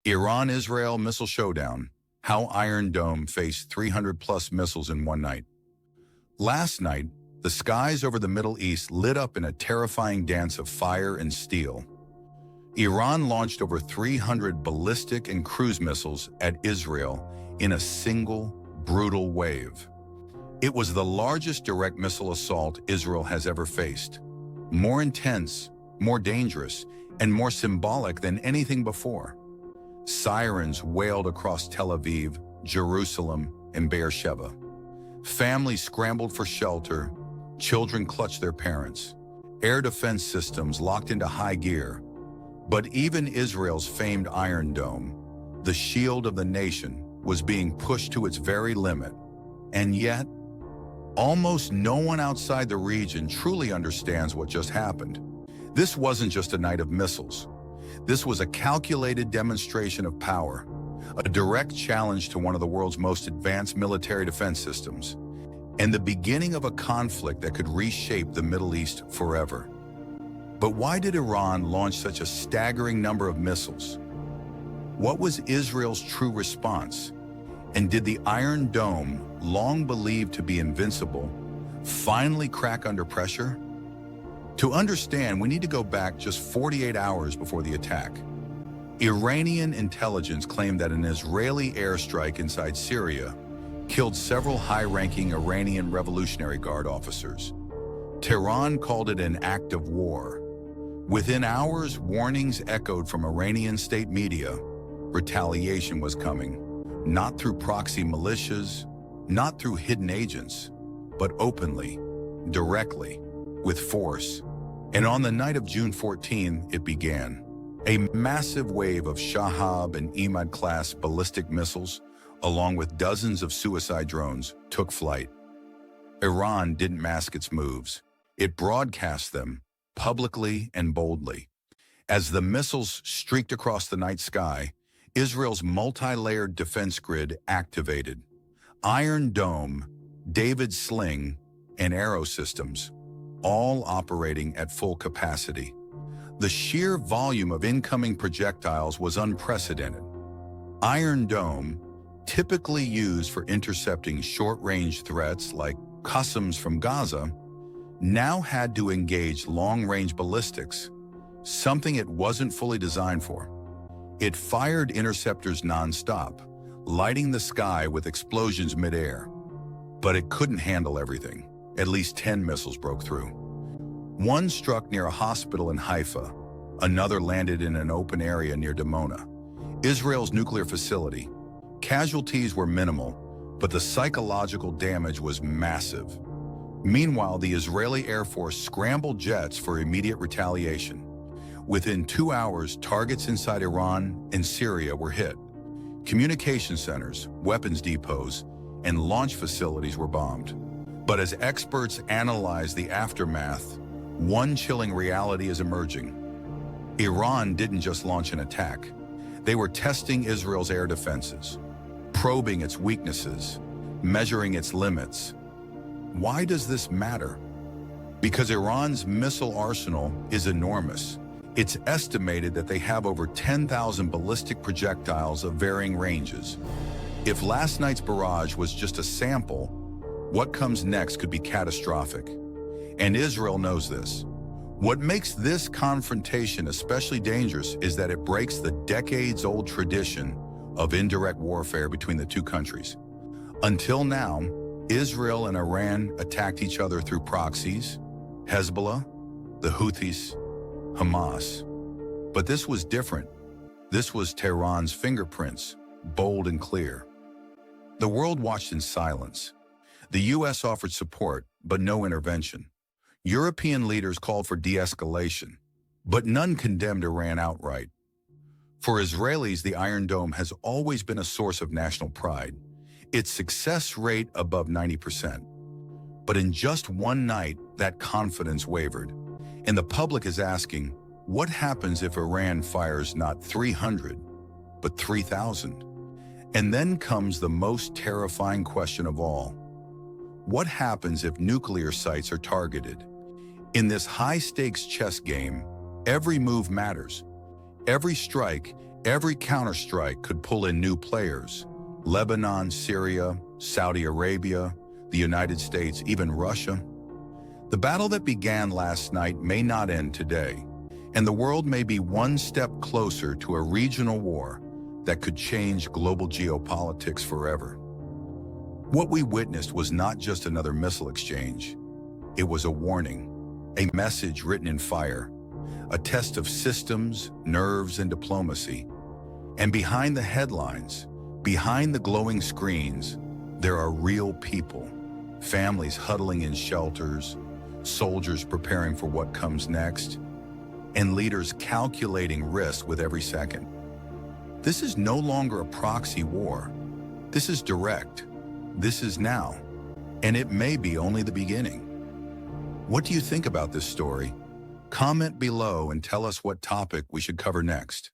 Iran-Israel missile showdown. How Iron Dome faced 300-plus missiles in one night. Last night, the skies over the Middle East lit up in a terrifying dance of fire and steel. Iran launched over 300 ballistic and cruise missiles at Israel in a single, brutal wave. It was the largest direct missile assault Israel has ever faced. More intense, more dangerous, and more symbolic than anything before. Sirens wailed across Tel Aviv, Jerusalem, and Beersheba. Families scrambled for shelter. Children clutched their parents. Air defense systems locked into high gear. But even Israel's famed Iron Dome, the shield of the nation, was being pushed to its very limit. And yet, almost no one outside the region truly understands what just happened. This wasn't just a night of missiles. This was a calculated demonstration of power, a direct challenge to one of the world's most advanced military defense systems, and the beginning of a conflict that could reshape the Middle East forever. But why did Iran launch such a staggering number of missiles? What was Israel's true response? And did the Iron Dome, long believed to be invincible, finally crack under pressure? To understand, we need to go back just 48 hours before the attack. Iranian intelligence claimed that an Israeli airstrike inside Syria killed several high-ranking Iranian Revolutionary Guard officers. Tehran called it an act of war. Within hours, warnings echoed from Iranian state media. Retaliation was coming, not through proxy militias, not through hidden agents, but openly, directly, with force. And on the night of June 14, it began. A massive wave of Shahab and Imad-class ballistic missiles, along with dozens of suicide drones, took flight. Iran didn't mask its moves. It broadcast them, publicly and boldly. As the missiles streaked across the night sky, Israel's multi-layered defense grid activated. Iron Dome, David Sling, and Arrow systems, all operating at full capacity. The sheer volume of incoming projectiles was unprecedented. Iron Dome, typically used for intercepting short-range threats like Qassams from Gaza, now had to engage long-range ballistics, something it wasn't fully designed for. It fired interceptors non-stop, lighting the sky with explosions mid-air. But it couldn't handle everything. At least 10 missiles broke through. One struck near a hospital in Haifa. Another landed in an open area near Dimona, Israel's nuclear facility. Casualties were minimal, but the psychological damage was massive. Meanwhile, the Israeli Air Force scrambled jets for immediate retaliation. Within 2 hours, targets inside Iran and Syria were hit. Communication centers, weapons depots, and launch facilities were bombed. But as experts analyze the aftermath, one chilling reality is emerging. Iran didn't just launch an attack. They were testing Israel's air defenses, probing its weaknesses, measuring its limits. Why does this matter? Because Iran's missile arsenal is enormous. It's estimated that they have over 10,000 ballistic projectiles of varying ranges. If last night's barrage was just a sample, what comes next could be catastrophic. And Israel knows this. What makes this confrontation especially dangerous is that it breaks the decades-old tradition of indirect warfare between the two countries. Until now, Israel and Iran attacked each other through proxies, Hezbollah, the Houthis, Hamas. But this was different. This was Tehran's fingerprints, bold and clear. The world watched in silence. The U.S. offered support, but no intervention. European leaders called for de-escalation, but none condemned Iran outright. For Israelis, the Iron Dome has always been a source of national pride, its success rate above 90%. But in just one night, that confidence wavered, and the public is asking, what happens if Iran fires not 300, but 3,000? And then comes the most terrifying question of all. What happens if nuclear sites are targeted? In this high-stakes chess game, every move matters. Every strike, Every counterstrike could pull in new players: Lebanon, Syria, Saudi Arabia, the United States, even Russia. The battle that began last night may not end today, and the world may be one step closer to a regional war that could change global geopolitics forever. What we witnessed was not just another missile exchange. It was a warning, a message written in fire, a test of systems, nerves, and diplomacy. And behind the headlines, behind the glowing screens, there are real people, families huddling in shelters, soldiers preparing for what comes next, and leaders calculating risk with every second. This is no longer a proxy war. This is direct. This is now. And it may be only the beginning. What do you think about this story? Comment below and tell us what topic we should cover next.